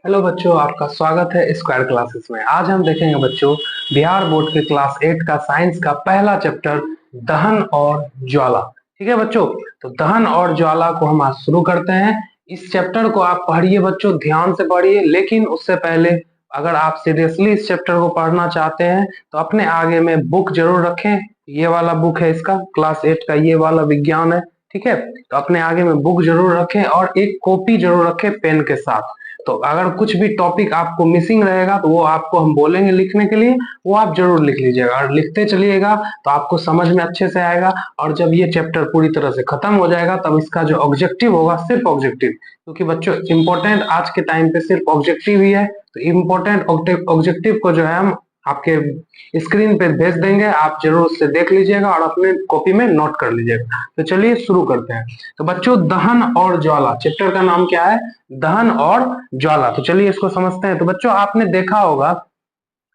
Hello बच्चों, आपका स्वागत है स्क्वायर क्लासेस में। आज हम देखेंगे बच्चों बिहार बोर्ड के क्लास 8 का साइंस का पहला चैप्टर दहन और ज्वाला। ठीक है बच्चों, तो दहन और ज्वाला को हम आज शुरू करते हैं। इस चैप्टर को आप पढ़िए बच्चों, ध्यान से पढ़िए, लेकिन उससे पहले अगर आप सीरियसली इस चैप्टर को पढ़ना चाहते हैं तो अपने आगे में बुक जरूर रखें। ये वाला बुक है, इसका क्लास 8 का ये वाला विज्ञान है। ठीक है, तो अपने आगे में बुक जरूर रखें और एक कॉपी जरूर रखें पेन के साथ। तो अगर कुछ भी टॉपिक आपको मिसिंग रहेगा तो वो आपको हम बोलेंगे लिखने के लिए, वो आप जरूर लिख लीजिएगा और लिखते चलिएगा तो आपको समझ में अच्छे से आएगा। और जब ये चैप्टर पूरी तरह से खत्म हो जाएगा तब इसका जो ऑब्जेक्टिव होगा, सिर्फ ऑब्जेक्टिव, क्योंकि बच्चों इंपॉर्टेंट आज के टाइम पे सिर्फ ऑब्जेक्टिव ही है, तो इम्पोर्टेंट ऑब्जेक्टिव को जो है हम आपके स्क्रीन पे भेज देंगे, आप जरूर उससे देख लीजिएगा और अपने कॉपी में नोट कर लीजिएगा। तो चलिए शुरू करते हैं। तो बच्चों दहन और ज्वाला, चैप्टर का नाम क्या है? दहन और ज्वाला। तो चलिए इसको समझते हैं। तो बच्चों आपने देखा होगा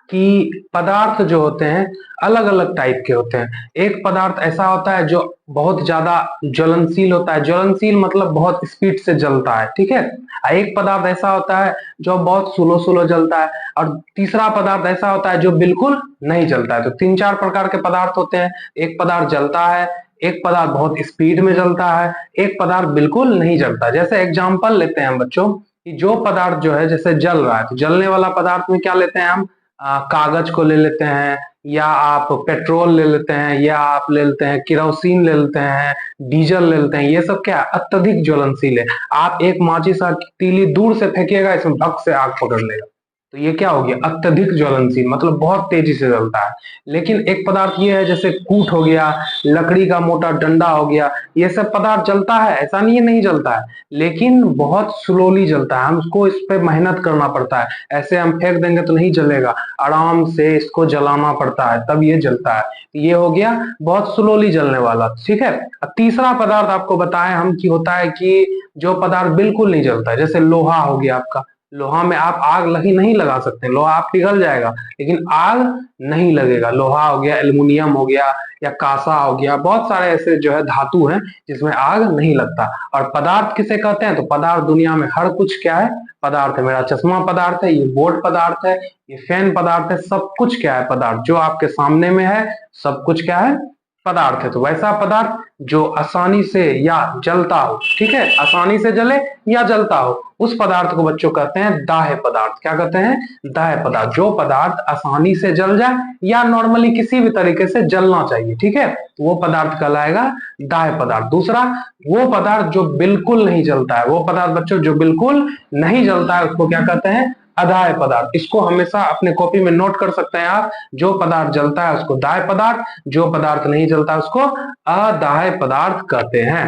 कि पदार्थ जो होते हैं अलग अलग टाइप के होते हैं। एक पदार्थ ऐसा होता है जो बहुत ज्यादा ज्वलनशील होता है, ज्वलनशील मतलब बहुत स्पीड से जलता है। ठीक है, एक पदार्थ ऐसा होता है जो बहुत स्लो स्लो जलता है, और तीसरा पदार्थ ऐसा होता है जो बिल्कुल नहीं जलता है। तो तीन चार प्रकार के पदार्थ होते हैं। एक पदार्थ जलता है, एक पदार्थ बहुत स्पीड में जलता है, एक पदार्थ बिल्कुल नहीं जलता। जैसे एग्जांपल लेते हैं हम बच्चों कि जो पदार्थ जो है जैसे जल रहा है, तो जलने वाला पदार्थ में क्या लेते हैं हम? कागज को ले लेते हैं, या आप पेट्रोल ले लेते हैं, या आप ले लेते हैं किरोसिन ले लेते हैं, डीजल ले लेते हैं। ये सब क्या है? अत्यधिक ज्वलनशील है। आप एक माचिस की तीली दूर से फेंकिएगा, इसमें भक से आग पकड़ लेगा। तो ये क्या हो गया? अत्यधिक ज्वलनशील, मतलब बहुत तेजी से जलता है। लेकिन एक पदार्थ ये है जैसे कूट हो गया, लकड़ी का मोटा डंडा हो गया, ये सब पदार्थ जलता है, ऐसा नहीं है नहीं जलता है, लेकिन बहुत स्लोली जलता है। हमको इस पे मेहनत करना पड़ता है, ऐसे हम फेंक देंगे तो नहीं जलेगा, आराम से इसको जलाना पड़ता है तब ये जलता है। ये हो गया बहुत स्लोली जलने वाला। ठीक है, अब तीसरा पदार्थ आपको बताएं हम कि होता है कि जो पदार्थ बिल्कुल नहीं जलता है, जैसे लोहा हो गया आपका। लोहा में आप आग लगी नहीं लगा सकते, लोहा आप पिघल जाएगा लेकिन आग नहीं लगेगा। लोहा हो गया, एल्युमिनियम हो गया, या कांसा हो गया, बहुत सारे ऐसे जो है धातु हैं जिसमें आग नहीं लगता। और पदार्थ किसे कहते हैं? तो पदार्थ दुनिया में हर कुछ क्या है? पदार्थ है। मेरा चश्मा पदार्थ है, ये बोर्ड पदार्थ है, ये फैन पदार्थ है, सब कुछ क्या है? पदार्थ। जो आपके सामने में है सब कुछ क्या है? पदार्थ है। तो वैसा पदार्थ जो आसानी से या जलता हो, ठीक है, आसानी से जले या जलता हो, उस पदार्थ को बच्चों कहते हैं दाह्य पदार्थ। क्या कहते हैं? दाह्य पदार्थ। जो पदार्थ आसानी से जल जाए या नॉर्मली किसी भी तरीके से जलना चाहिए, ठीक है, तो वो पदार्थ कहलाएगा दाह्य पदार्थ। दूसरा, वो पदार्थ जो बिल्कुल नहीं जलता है, वो पदार्थ बच्चों जो बिल्कुल नहीं जलता है उसको क्या कहते हैं? अदाह्य पदार्थ। इसको हमेशा अपने कॉपी में नोट कर सकते हैं आप। जो पदार्थ जलता है उसको दाह्य पदार्थ, जो पदार्थ नहीं जलता उसको अदाह्य पदार्थ कहते हैं।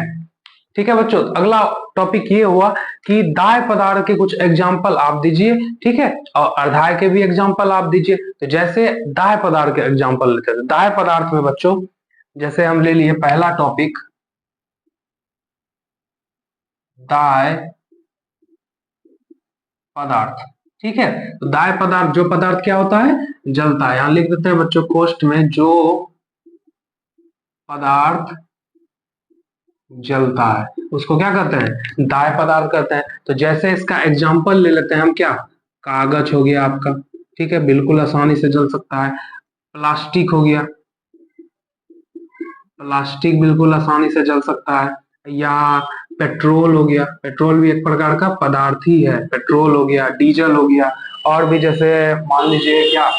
ठीक है बच्चों, अगला टॉपिक ये हुआ कि दाह्य पदार्थ के कुछ एग्जाम्पल आप दीजिए। ठीक है, और अर्धाय के भी एग्जाम्पल आप दीजिए। तो जैसे दाह्य पदार्थ के एग्जाम्पल लेते हैं, दाह्य पदार्थ में बच्चों जैसे हम ले लिए पहला टॉपिक, दाह्य पदार्थ। ठीक है, तो दाह्य पदार्थ, जो पदार्थ क्या होता है? जलता है। यहां लिख देते हैं बच्चों कोष्ठ में, जो पदार्थ जलता है उसको क्या कहते हैं? दाह्य पदार्थ कहते हैं। तो जैसे इसका एग्जाम्पल ले लेते हैं हम, क्या? कागज हो गया आपका, ठीक है, बिल्कुल आसानी से जल सकता है। प्लास्टिक हो गया, प्लास्टिक बिल्कुल आसानी से जल सकता है। या पेट्रोल हो गया, पेट्रोल भी एक प्रकार का पदार्थ ही है। पेट्रोल हो गया, डीजल हो गया, और भी जैसे मान लीजिए क्या,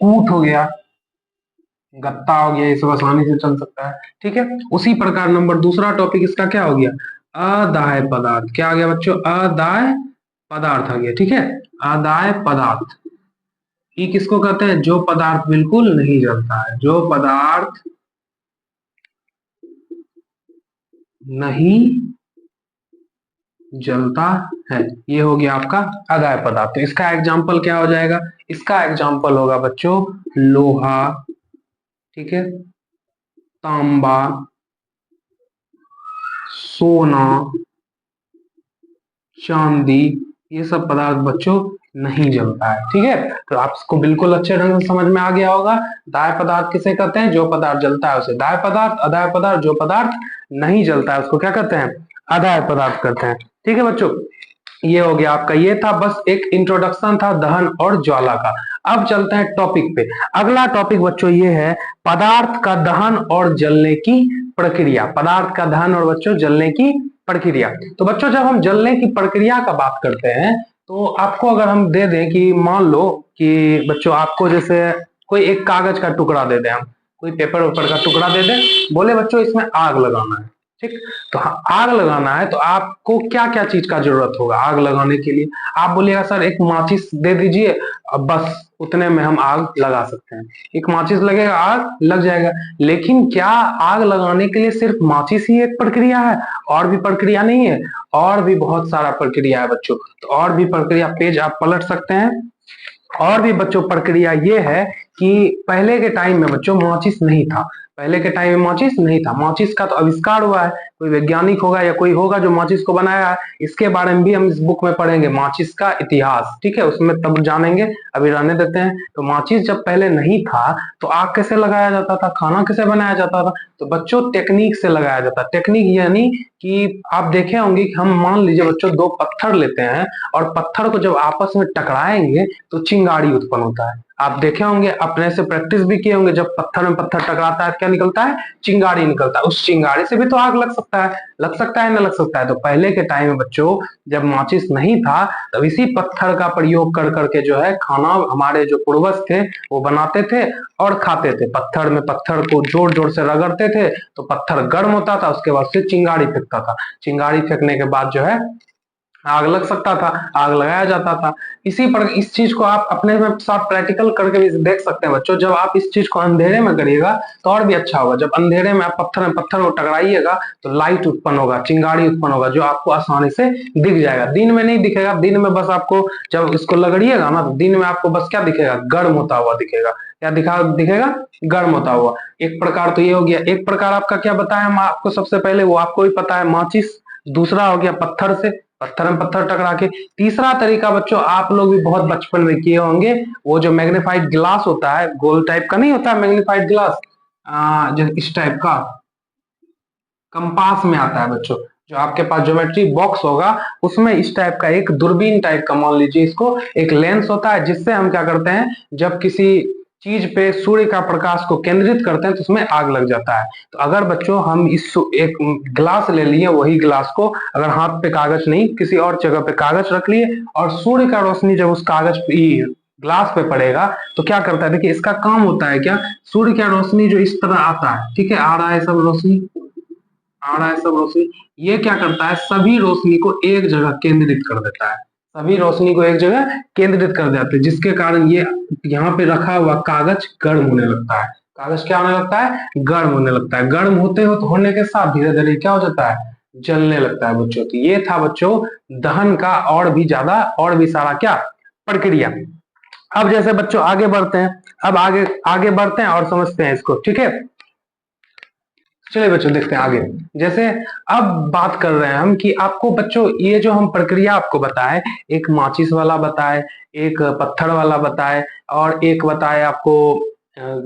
ऊंट हो गया, गत्ता हो गया, ये सब आसानी से चल सकता है। ठीक है, उसी प्रकार नंबर दूसरा टॉपिक इसका क्या हो गया? अदाह्य पदार्थ। क्या आ गया बच्चों? अदाह्य पदार्थ आ गया। ठीक है, अदाह्य पदार्थ ये किसको कहते हैं? जो पदार्थ बिल्कुल नहीं जलता है, जो पदार्थ नहीं जलता है, ये हो गया आपका अदाह्य पदार्थ। तो इसका एग्जाम्पल क्या हो जाएगा? इसका एग्जाम्पल होगा बच्चों लोहा, ठीक है, तांबा, सोना, चांदी, ये सब पदार्थ बच्चों नहीं जलता है। ठीक है, तो आपको बिल्कुल अच्छे ढंग से समझ में आ गया होगा। दाह्य पदार्थ किसे कहते हैं? जो पदार्थ जलता है उसे दाह्य पदार्थ। अदाह्य पदार्थ जो पदार्थ नहीं जलता है उसको क्या कहते हैं? अदाह्य पदार्थ कहते हैं। ठीक है बच्चों, ये हो गया आपका, ये था बस एक इंट्रोडक्शन था दहन और ज्वाला का। अब चलते हैं टॉपिक पे। अगला टॉपिक बच्चों ये है पदार्थ का दहन और जलने की प्रक्रिया। पदार्थ का दहन और बच्चों जलने की प्रक्रिया। तो बच्चों जब हम जलने की प्रक्रिया का बात करते हैं तो आपको अगर हम दे दें कि मान लो कि बच्चों आपको जैसे कोई एक कागज का टुकड़ा दे दें, हम कोई पेपर वेपर का टुकड़ा दे दें, बोले बच्चों इसमें आग लगाना है, ठीक। तो आग लगाना है तो आपको क्या क्या चीज का जरूरत होगा आग लगाने के लिए? आप बोलिएगा सर एक माचिस दे दीजिए, अब बस उतने में हम आग लगा सकते हैं। एक माचिस लगेगा, आग लग जाएगा। लेकिन क्या आग लगाने के लिए सिर्फ माचिस ही एक प्रक्रिया है? और भी प्रक्रिया नहीं है, और भी बहुत सारा प्रक्रिया है बच्चों। तो और भी प्रक्रिया, पेज आप पलट सकते हैं। और भी बच्चों प्रक्रिया ये है कि पहले के टाइम में बच्चों माचिस नहीं था। पहले के टाइम में माचिस नहीं था। माचिस का तो आविष्कार हुआ है, कोई वैज्ञानिक होगा या कोई होगा जो माचिस को बनाया है। इसके बारे में भी हम इस बुक में पढ़ेंगे, माचिस का इतिहास, ठीक है, उसमें तब जानेंगे, अभी रहने देते हैं। तो माचिस जब पहले नहीं था तो आग कैसे लगाया जाता था, खाना कैसे बनाया जाता था? तो बच्चों टेक्निक से लगाया जाता है। टेक्निक यानी कि आप देखे होंगे कि हम मान लीजिए बच्चों दो पत्थर लेते हैं और पत्थर को जब आपस में टकराएंगे तो चिंगारी उत्पन्न होता है। आप देखे होंगे, अपने से प्रैक्टिस भी किए होंगे, जब पत्थर में पत्थर टकराता है क्या निकलता है? चिंगारी निकलता है। उस चिंगारी से भी तो आग लग सकता है, लग सकता है ना लग सकता है। तो पहले के टाइम में बच्चों जब माचिस नहीं था तब इसी पत्थर का प्रयोग कर करके जो है खाना हमारे जो पूर्वज थे वो बनाते थे और खाते थे। पत्थर में पत्थर को जोर जोर से रगड़ते थे तो पत्थर गर्म होता था, उसके बाद से चिंगारी फेंकता था। चिंगारी फेंकने के बाद जो है आग लग सकता था, आग लगाया जाता था। इसी पर इस चीज को आप अपने में साथ प्रैक्टिकल करके भी देख सकते हैं बच्चों। जब आप इस चीज को अंधेरे में करिएगा तो और भी अच्छा होगा। जब अंधेरे में आप पत्थर में पत्थर को टकराइएगा तो लाइट उत्पन्न होगा, चिंगारी उत्पन्न होगा, जो आपको आसानी से दिख जाएगा। दिन में नहीं दिखेगा, दिन में बस आपको जब इसको लगड़िएगा ना तो दिन में आपको बस क्या दिखेगा? गर्म होता हुआ दिखेगा। क्या दिखेगा? गर्म होता हुआ। एक प्रकार तो ये हो गया। एक प्रकार आपका क्या बताया हम आपको सबसे पहले, वो आपको भी पता है, माचिस। दूसरा हो गया पत्थर से, पत्थर में पत्थर टकरा के। तीसरा तरीका बच्चों आप लोग भी बहुत बचपन में किए होंगे, वो जो मैग्नीफाइड ग्लास होता है, गोल टाइप का नहीं होता है मैग्नीफाइड ग्लास, जो इस टाइप का कंपास में आता है बच्चों, जो आपके पास ज्योमेट्री बॉक्स होगा उसमें इस टाइप का एक दूरबीन टाइप का, मान लीजिए इसको, एक लेंस होता है जिससे हम क्या करते हैं, जब किसी चीज पे सूर्य का प्रकाश को केंद्रित करते हैं तो उसमें आग लग जाता है। तो अगर बच्चों हम इस एक ग्लास ले लिए, वही ग्लास को अगर हाथ पे कागज नहीं किसी और जगह पे कागज रख लिए और सूर्य का रोशनी जब उस कागज पे ग्लास पे पड़ेगा तो क्या करता है, देखिए इसका काम होता है क्या, सूर्य का रोशनी जो इस तरह आता है, ठीक है, आ रहा है सब रोशनी, आ रहा है सब रोशनी, ये क्या करता है, सभी रोशनी को एक जगह केंद्रित कर देता है। सभी रोशनी को एक जगह केंद्रित कर देते हैं, जिसके कारण ये यहाँ पे रखा हुआ कागज गर्म होने लगता है। कागज क्या होने लगता है? गर्म होने लगता है। गर्म होने के साथ धीरे धीरे क्या हो जाता है? जलने लगता है बच्चों। तो ये था बच्चों दहन का और भी ज्यादा और भी सारा क्या प्रक्रिया। अब जैसे बच्चों आगे बढ़ते हैं, अब आगे आगे बढ़ते हैं और समझते हैं इसको, ठीक है। चलिए बच्चों देखते हैं आगे। जैसे अब बात कर रहे हैं हम कि आपको बच्चों ये जो हम प्रक्रिया आपको बताए, एक माचिस वाला बताए, एक पत्थर वाला बताए और एक बताए आपको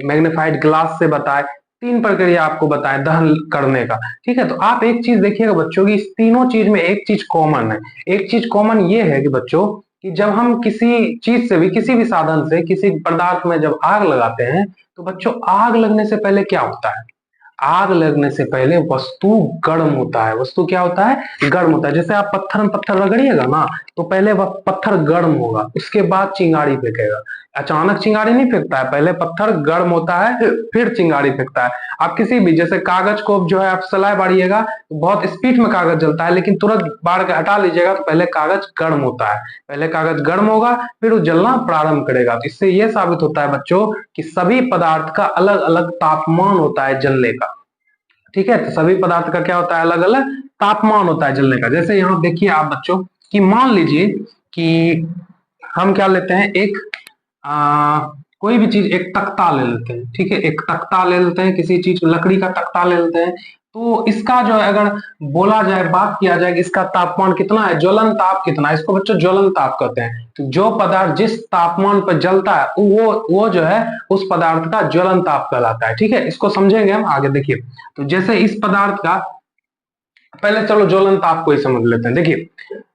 मैग्नीफाइड ग्लास से बताए। तीन प्रक्रिया आपको बताए दहन करने का, ठीक है। तो आप एक चीज देखिएगा बच्चों की इस तीनों चीज में एक चीज कॉमन है। एक चीज कॉमन ये है कि बच्चों कि जब हम किसी चीज से भी, किसी भी साधन से, किसी पदार्थ में जब आग लगाते हैं तो बच्चों आग लगने से पहले क्या होता है? आग लगने से पहले वस्तु गर्म होता है। वस्तु क्या होता है? गर्म होता है। जैसे आप पत्थर में पत्थर रगड़िएगा ना तो पहले वह पत्थर गर्म होगा, उसके बाद चिंगारी फेंकेगा। अचानक चिंगारी नहीं फेंकता है, पहले पत्थर गर्म होता है फिर चिंगारी फेंकता है। आप किसी भी जैसे कागज को जो है आप सलाह बाड़िएगा तो बहुत स्पीड में कागज जलता है, लेकिन तुरंत बाढ़ के हटा लीजिएगा तो पहले कागज गर्म होता है। पहले कागज गर्म होगा फिर वो जलना प्रारंभ करेगा। तो इससे यह साबित होता है बच्चों कि सभी पदार्थ का अलग अलग तापमान होता है जलने का, ठीक है। तो सभी पदार्थ का क्या होता है? अलग अलग तापमान होता है जलने का। जैसे यहाँ देखिए आप बच्चों कि मान लीजिए कि हम क्या लेते हैं, एक कोई भी चीज, एक तख्ता ले लेते हैं, ठीक है, एक तख्ता ले लेते हैं, किसी चीज लकड़ी का तख्ता ले लेते हैं। तो इसका जो है अगर बोला जाए, बात किया जाए कि इसका तापमान कितना है, ज्वलन ताप कितना है, इसको बच्चों ज्वलन ताप कहते हैं। तो जो पदार्थ जिस तापमान पर जलता है वो जो है उस पदार्थ का ज्वलन ताप कहलाता है, ठीक है। इसको समझेंगे हम आगे, देखिए। तो जैसे इस पदार्थ का, पहले चलो ज्वलन ताप को ही समझ लेते हैं। देखिए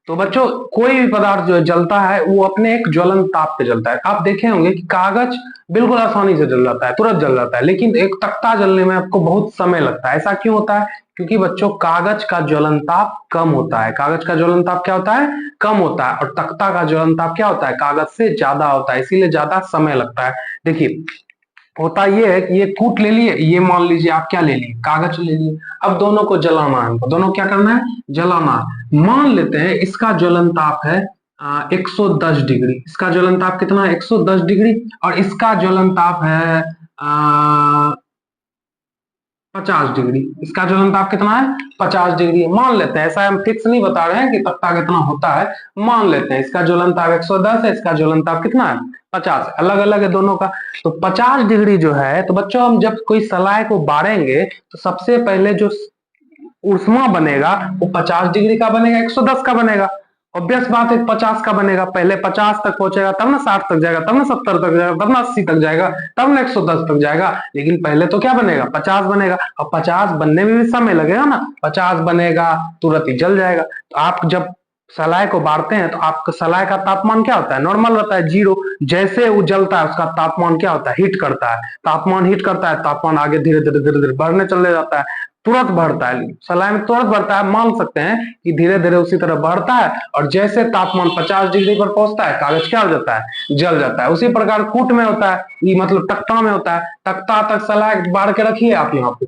तो बच्चों कोई भी पदार्थ जो जलता है वो अपने एक ज्वलन ताप पे जलता है। आप देखे होंगे कि कागज बिल्कुल आसानी से जल जाता है, तुरंत जल जाता है, लेकिन एक तख्ता जलने में आपको बहुत समय लगता है। ऐसा क्यों होता है? क्योंकि बच्चों कागज का ज्वलन ताप कम होता है। कागज का ज्वलन ताप क्या होता है? कम होता है। और तख्ता का ज्वलन ताप क्या होता है? कागज से ज्यादा होता है, इसीलिए ज्यादा समय लगता है। देखिए होता ये है कि ये कूट ले लिए, ये मान लीजिए आप क्या ले लिए? कागज ले लिए। अब दोनों को जलाना है हमको, दोनों क्या करना है? जलाना है। मान लेते हैं इसका ज्वलन ताप है 110 डिग्री। इसका ज्वलन ताप कितना है? 110 डिग्री। और इसका ज्वलन ताप है 50 डिग्री। इसका ज्वलन ताप कितना है? 50 डिग्री मान लेते हैं। ऐसा हम फिक्स नहीं बता रहे हैं कि तख्ता कितना होता है, मान लेते हैं इसका ज्वलन ताप 110 है, इसका ज्वलन ताप कितना है? 50। अलग अलग है दोनों का। तो 50 डिग्री जो है, तो बच्चों हम जब कोई सलाह को बारेंगे तो सबसे पहले जो ऊष्मा बनेगा वो 50 डिग्री का बनेगा, 110 का बनेगा। ऑब्वियस बात है 50 का बनेगा। पहले 50 तक पहुंचेगा, तब ना 60 तक जाएगा, तब ना 70 तक जाएगा, तब ना 80 तक जाएगा, तब ना 110 तक जाएगा। लेकिन पहले तो क्या बनेगा? 50 बनेगा। और 50 बनने में भी समय लगेगा ना। 50 बनेगा तुरंत ही जल जाएगा। तो आप जब सलाह को बारते हैं तो आपका सलाह का तापमान क्या होता है? नॉर्मल रहता है, 0। जैसे वो जलता है उसका तापमान क्या होता है? हीट करता है। तापमान हीट करता है, तापमान आगे धीरे धीरे धीरे धीरे बढ़ने चले जाता है, तुरंत बढ़ता है। सलाह में तुरंत बढ़ता है, मान सकते हैं कि धीरे धीरे उसी तरह बढ़ता है। और जैसे तापमान 50 डिग्री पर पहुंचता है, कागज क्या हो जाता है? जल जाता है। उसी प्रकार कूट में होता है, ये मतलब तख्ता में होता है। तख्ता तक सलाह बाढ़ के रखिए आप यहाँ पे।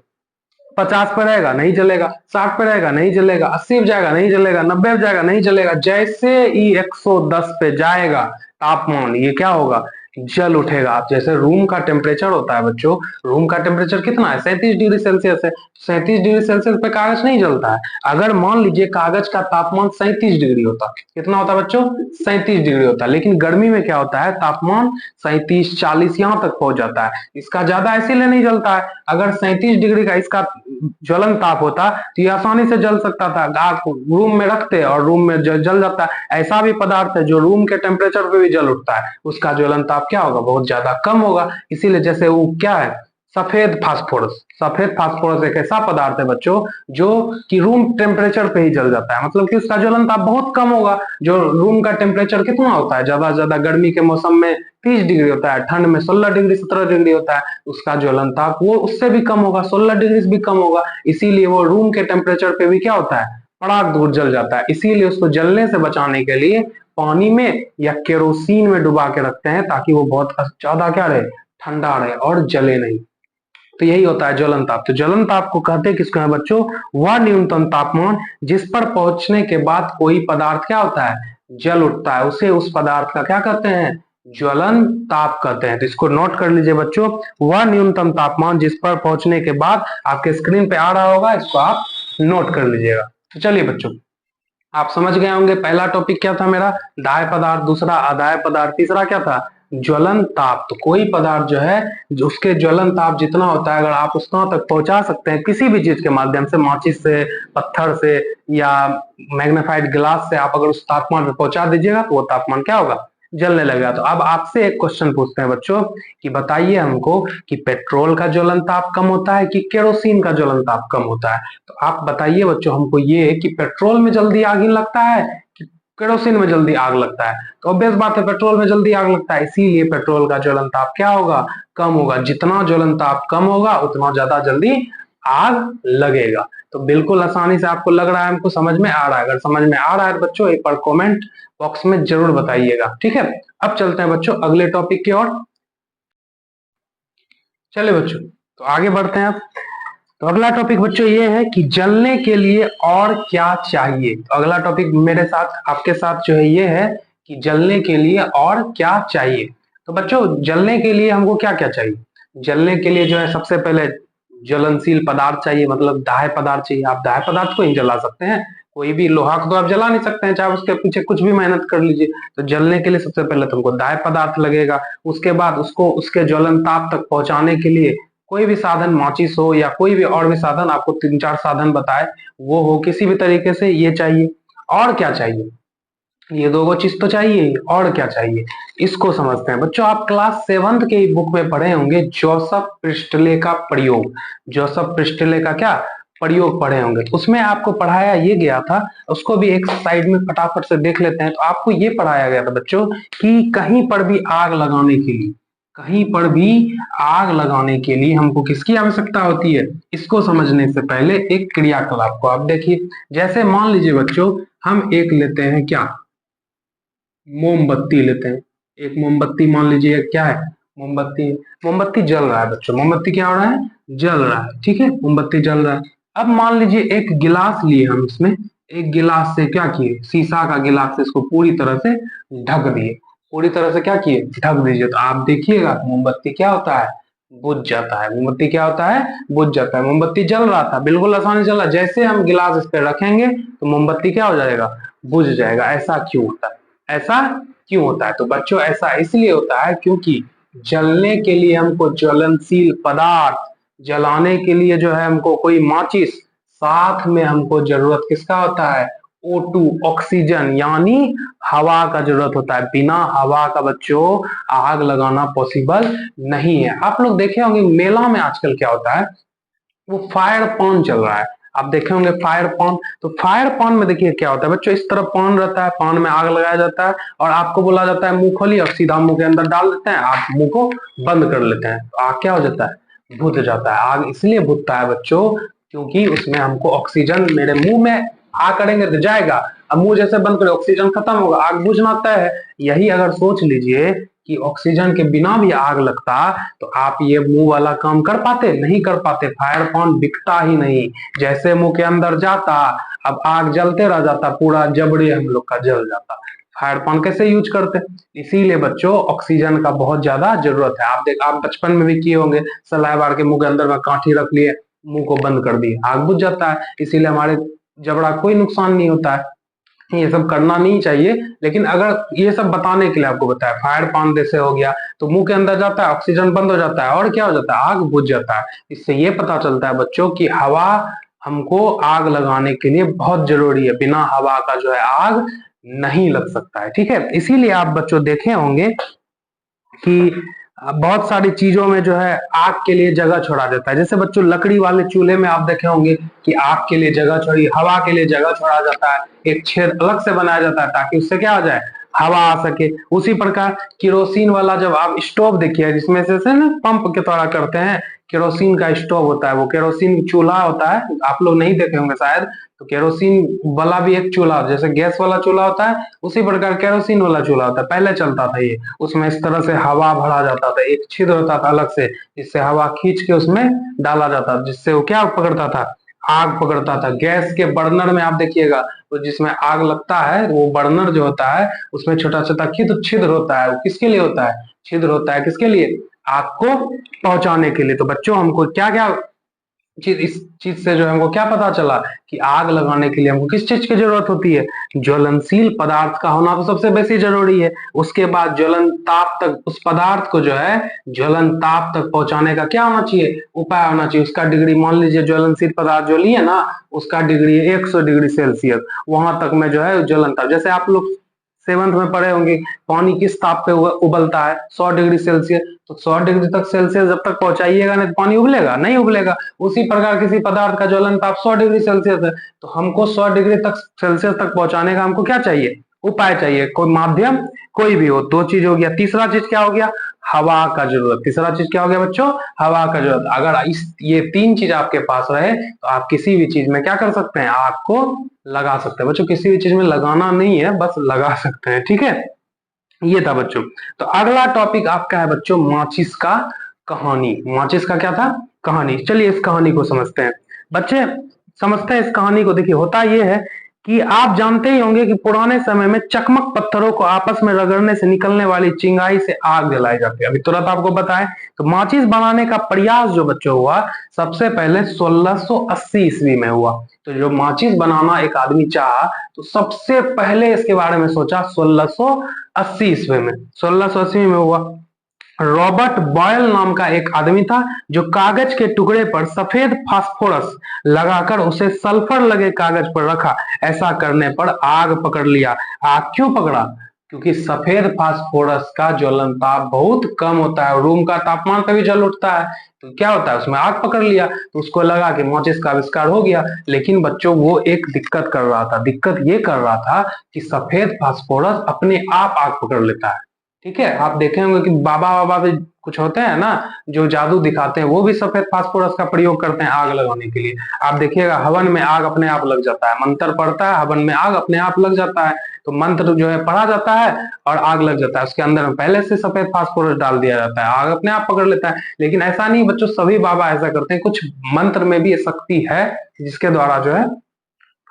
50 पे रहेगा नहीं जलेगा, 60 पे रहेगा नहीं जलेगा, 80 पे जाएगा नहीं जलेगा, 90 पे जाएगा नहीं जलेगा। जैसे ही 110 पे जाएगा तापमान, ये क्या होगा? जल उठेगा। आप जैसे रूम का टेम्परेचर होता है बच्चों, रूम का टेम्परेचर कितना है? 37 डिग्री सेल्सियस है। 37 डिग्री सेल्सियस पे कागज नहीं जलता है। अगर मान लीजिए कागज का तापमान 37 डिग्री होता, कितना होता बच्चों? 37 डिग्री होता। लेकिन गर्मी में क्या होता है? तापमान 37 40 यहाँ तक पहुंच जाता है। इसका ज्यादा इसीलिए नहीं जलता है। अगर 37 डिग्री का इसका ज्वलन ताप होता तो ये आसानी से जल सकता था। आप रूम में रखते और रूम में जल जाता है। ऐसा भी पदार्थ है जो रूम के टेम्परेचर पे भी जल उठता है, उसका ज्वलन ताप क्या होगा? बहुत ज्यादा कम होगा। इसीलिए जैसे वो क्या है? सफेद फास्फोरस। सफेद फास्फोरस एक ऐसा पदार्थ है बच्चों जो कि रूम टेम्परेचर पे ही जल जाता है, मतलब कि उसका ज्वलन ताप बहुत कम होगा। जो रूम का टेम्परेचर कितना होता है? ज्यादा ज्यादा गर्मी के मौसम में 30 डिग्री होता है, ठंड में 16 डिग्री 17 डिग्री होता है। उसका ज्वलन ताप वो उससे भी कम होगा, 16 डिग्री से भी कम होगा। इसीलिए वो रूम के टेम्परेचर पे भी क्या होता है? पड़ाक दूर जल जाता है। इसीलिए उसको जलने से बचाने के लिए पानी में या केरोसिन में डुबा के रखते हैं, ताकि वो बहुत ज्यादा क्या रहे? ठंडा रहे और जले नहीं। तो यही होता है ज्वलन ताप। तो ज्वलन ताप को कहते हैं किसको है बच्चों? वह न्यूनतम तापमान जिस पर पहुंचने के बाद कोई पदार्थ क्या होता है? जल उठता है। उसे उस पदार्थ का क्या कहते हैं? ज्वलन ताप कहते हैं। तो इसको नोट कर लीजिए बच्चों, वह न्यूनतम तापमान जिस पर पहुंचने के बाद, आपके स्क्रीन पे आ रहा होगा, इसको आप नोट कर लीजिएगा। तो चलिए बच्चों, आप समझ गए होंगे पहला टॉपिक क्या था मेरा? दाह्य पदार्थ, दूसरा अदाह्य पदार्थ, तीसरा क्या था? ज्वलन ताप। तो कोई पदार्थ जो है, जो उसके ज्वलन ताप जितना होता है, अगर आप उतना तक पहुंचा सकते हैं किसी भी चीज के माध्यम से, माचिस से, पत्थर से या मैग्नीफाइड ग्लास से, आप अगर उस तापमान पे पहुंचा दीजिएगा तो वो तापमान क्या होगा? जलने लगेगा। तो अब आपसे एक क्वेश्चन पूछते हैं बच्चों कि बताइए हमको कि पेट्रोल का ज्वलन ताप कम होता है कि केरोसिन का ज्वलन ताप कम होता है? तो आप बताइए बच्चों हमको ये कि पेट्रोल में जल्दी आग लगता है कि केरोसिन में जल्दी आग लगता है? तो ऑब्वियस बात है पेट्रोल में जल्दी आग लगता है। इसीलिए पेट्रोल का ज्वलन ताप क्या होगा? कम होगा। जितना ज्वलन ताप कम होगा उतना ज्यादा जल्दी आग लगेगा। तो बिल्कुल आसानी से आपको लग रहा है, हमको समझ में आ रहा है। अगर समझ में आ रहा है बच्चों एक बार कमेंट बॉक्स में जरूर बताइएगा, ठीक है। अब चलते हैं बच्चों अगले टॉपिक की ओर। चलिए बच्चों, तो आगे बढ़ते हैं। तो अगला टॉपिक बच्चों ये है कि जलने के लिए और क्या चाहिए। तो अगला टॉपिक मेरे साथ आपके साथ जो है ये है कि जलने के लिए और क्या चाहिए। तो बच्चों जलने के लिए हमको क्या क्या चाहिए? जलने के लिए जो है सबसे पहले ज्वलनशील पदार्थ चाहिए, मतलब दाह्य पदार्थ चाहिए। आप दाह्य पदार्थ को ही जला सकते हैं, कोई भी लोहा को तो आप जला नहीं सकते हैं, चाहे उसके पीछे कुछ भी मेहनत कर लीजिए। तो जलने के लिए सबसे पहले तुमको दाह्य पदार्थ लगेगा। उसके बाद उसको उसके ज्वलन ताप तक पहुंचाने के लिए कोई भी साधन, माचिस हो या कोई भी और भी साधन, आपको 3-4 साधन बताए वो हो, किसी भी तरीके से ये चाहिए। और क्या चाहिए? ये दो चीज तो चाहिए, और क्या चाहिए इसको समझते हैं बच्चों। आप क्लास 7 के बुक में पढ़े होंगे जोसेफ प्रिस्टले का प्रयोग। जोसेफ प्रिस्टले का क्या प्रयोग पढ़े होंगे, तो उसमें आपको पढ़ाया ये गया था, उसको भी एक साइड में फटाफट से देख लेते हैं। तो आपको ये पढ़ाया गया था बच्चों कि कहीं पर भी आग लगाने के लिए, कहीं पर भी आग लगाने के लिए हमको किसकी आवश्यकता होती है, इसको समझने से पहले एक क्रियाकलाप को आप देखिए। जैसे मान लीजिए बच्चों, हम एक लेते हैं क्या, मोमबत्ती लेते हैं। एक मोमबत्ती मान लीजिए क्या है, मोमबत्ती। मोमबत्ती जल रहा है बच्चों, मोमबत्ती क्या हो रहा है, जल रहा है, ठीक है, मोमबत्ती जल रहा है। अब मान लीजिए एक गिलास लिए हम, इसमें एक गिलास से क्या किए, शीशा का गिलास से इसको पूरी तरह से ढक दिए, पूरी तरह से क्या किए, ढक दीजिए। तो आप देखिएगा मोमबत्ती क्या होता है, बुझ जाता है। मोमबत्ती क्या होता है, बुझ जाता है। मोमबत्ती जल रहा था, बिल्कुल आसानी से जला, जैसे हम गिलास इस पे रखेंगे तो मोमबत्ती क्या हो जाएगा, बुझ जाएगा। ऐसा क्यों होता है, ऐसा क्यों होता है? तो बच्चों ऐसा इसलिए होता है क्योंकि जलने के लिए हमको ज्वलनशील पदार्थ, जलाने के लिए जो है हमको कोई माचिस, साथ में हमको जरूरत किसका होता है, O2 ऑक्सीजन यानी हवा का जरूरत होता है। बिना हवा का बच्चों आग लगाना पॉसिबल नहीं है। आप लोग देखे होंगे मेला में आजकल क्या होता है, वो फायर पान चल रहा है, आप देखे होंगे फायर पान। तो फायर पान में देखिए क्या होता है बच्चों, इस तरफ पान रहता है, पान में आग लगाया जाता है और आपको बोला जाता है मुंह खोलिए, और सीधा मुंह के अंदर डाल देते हैं, आप मुंह को बंद कर लेते हैं, तो आग क्या हो जाता है, बुझ जाता है। आग इसलिए बुझता है बच्चों क्योंकि उसमें हमको ऑक्सीजन, मेरे मुंह में आग करेंगे तो जाएगा, अब मुंह जैसे बंद करें ऑक्सीजन खत्म होगा, आग बुझना तय है। यही अगर सोच लीजिए कि ऑक्सीजन के बिना भी आग लगता तो आप ये मुंह वाला काम कर पाते, नहीं कर पाते। फायर पान बिकता ही नहीं, जैसे मुंह के अंदर जाता, अब आग जलते रह जाता, पूरा जबड़े हम लोग का जल जाता। फायर पान कैसे यूज करते, इसीलिए बच्चों ऑक्सीजन का बहुत ज्यादा जरूरत है। आप बचपन में भी किए होंगे, सलाह बार के मुंह के अंदर में काठी रख लिए, मुंह को बंद कर दिए, आग बुझ जाता है। इसीलिए हमारे जबड़ा कोई नुकसान नहीं होता है। ये सब करना नहीं चाहिए, लेकिन अगर ये सब बताने के लिए आपको बताया, फायर पान जैसे हो गया तो मुंह के अंदर जाता है, ऑक्सीजन बंद हो जाता है और क्या हो जाता है, आग बुझ जाता है। इससे ये पता चलता है बच्चों की हवा हमको आग लगाने के लिए बहुत जरूरी है, बिना हवा का जो है आग नहीं लग सकता है, ठीक है। इसीलिए आप बच्चों देखे होंगे कि बहुत सारी चीजों में जो है आग के लिए जगह छोड़ा जाता है। जैसे बच्चों लकड़ी वाले चूल्हे में आप देखे होंगे कि आग के लिए जगह छोड़ी, हवा के लिए जगह छोड़ा जाता है, एक छेद अलग से बनाया जाता है ताकि उससे क्या हो जाए, हवा आ सके। उसी प्रकार केरोसिन वाला जब आप स्टोव देखिए, जिसमें से ना पंप के द्वारा करते हैं, केरोसिन का स्टोव होता है, वो केरोसिन चूल्हा होता है, आप लोग नहीं देखे होंगे शायद। तो केरोसिन वाला भी एक चूल्हा, जैसे गैस वाला चूल्हा होता है उसी प्रकार केरोसिन वाला चूल्हा होता है, पहले चलता था ये। उसमें इस तरह से हवा भरा जाता था, एक छिद्र होता था अलग से, जिससे हवा खींच के उसमें डाला जाता, जिससे वो क्या पकड़ता था, आग पकड़ता था। गैस के बर्नर में आप देखिएगा, तो जिसमें आग लगता है वो बर्नर जो होता है उसमें छोटा छोटा छिद्र होता है, वो किसके लिए होता है, छिद्र होता है किसके लिए, आग को पहुंचाने के लिए। तो बच्चों हमको क्या क्या चीज, इस चीज से जो है हमको क्या पता चला कि आग लगाने के लिए हमको किस चीज की जरूरत होती है, ज्वलनशील पदार्थ का होना तो सबसे बेसी जरूरी है। उसके बाद ज्वलन ताप तक, उस पदार्थ को जो है ज्वलन ताप तक पहुंचाने का क्या होना चाहिए, उपाय होना चाहिए। उसका डिग्री, मान लीजिए ज्वलनशील पदार्थ जो लिए ना, उसका डिग्री 100 डिग्री सेल्सियस, वहां तक में जो है ज्वलन ताप, जैसे आप लोग सेवंथ में पढ़े होंगे पानी किस ताप पे उबलता है, 100 डिग्री सेल्सियस। तो 100 डिग्री तक सेल्सियस जब तक पहुंचाइएगा नहीं तो पानी उबलेगा नहीं, उबलेगा। उसी प्रकार किसी पदार्थ का ज्वलन ताप 100 डिग्री सेल्सियस है, तो हमको 100 डिग्री तक सेल्सियस तक पहुंचाने का हमको क्या चाहिए, उपाय चाहिए, कोई माध्यम कोई भी हो। दो चीज हो गया, तीसरा चीज क्या हो गया, हवा का जरूरत। तीसरा चीज क्या हो गया बच्चों, हवा का जरूरत। अगर ये तीन चीज आपके पास रहे तो आप किसी भी चीज में क्या कर सकते हैं, आग को लगा सकते हैं। बच्चों किसी भी चीज में लगाना नहीं है, बस लगा सकते हैं, ठीक है। ये था बच्चों। तो अगला टॉपिक आपका है बच्चों माचिस का कहानी। माचिस का क्या था, कहानी। चलिए इस कहानी को समझते हैं बच्चे, समझते हैं इस कहानी को। देखिए होता यह है कि आप जानते ही होंगे कि पुराने समय में चकमक पत्थरों को आपस में रगड़ने से निकलने वाली चिंगारी से आग जलाई जाती है। अभी तुरंत आपको बताएं तो माचिस बनाने का प्रयास जो बच्चों हुआ सबसे पहले 1680 ईस्वी में हुआ। तो जो माचिस बनाना एक आदमी चाहा तो सबसे पहले इसके बारे में सोचा 1680 ईस्वी में, 1680 में हुआ। रॉबर्ट बॉयल नाम का एक आदमी था जो कागज के टुकड़े पर सफेद फास्फोरस लगाकर उसे सल्फर लगे कागज पर रखा। ऐसा करने पर आग पकड़ लिया। आग क्यों पकड़ा, क्योंकि सफेद फास्फोरस का ज्वलन ताप बहुत कम होता है, रूम का तापमान पे भी जल उठता है, तो क्या होता है उसमें आग पकड़ लिया, तो उसको लगा कि माचिस का आविष्कार हो गया। लेकिन बच्चों वो एक दिक्कत कर रहा था, दिक्कत ये कर रहा था कि सफेद फास्फोरस अपने आप आग पकड़ लेता है। ठीक है, आप देखे होंगे कि बाबा बाबा भी कुछ होते हैं ना जो जादू दिखाते हैं, वो भी सफेद फास्फोरस का प्रयोग करते हैं आग लगाने के लिए। आप देखिएगा हवन में आग अपने आप लग जाता है, मंत्र पढ़ता है, हवन में आग अपने आप लग जाता है, तो मंत्र जो है पढ़ा जाता है और आग लग जाता है, उसके अंदर में पहले से सफेद फास्फोरस डाल दिया जाता है, आग अपने आप पकड़ लेता है। लेकिन ऐसा नहीं बच्चों, सभी बाबा ऐसा करते हैं, कुछ मंत्र में भी शक्ति है जिसके द्वारा जो है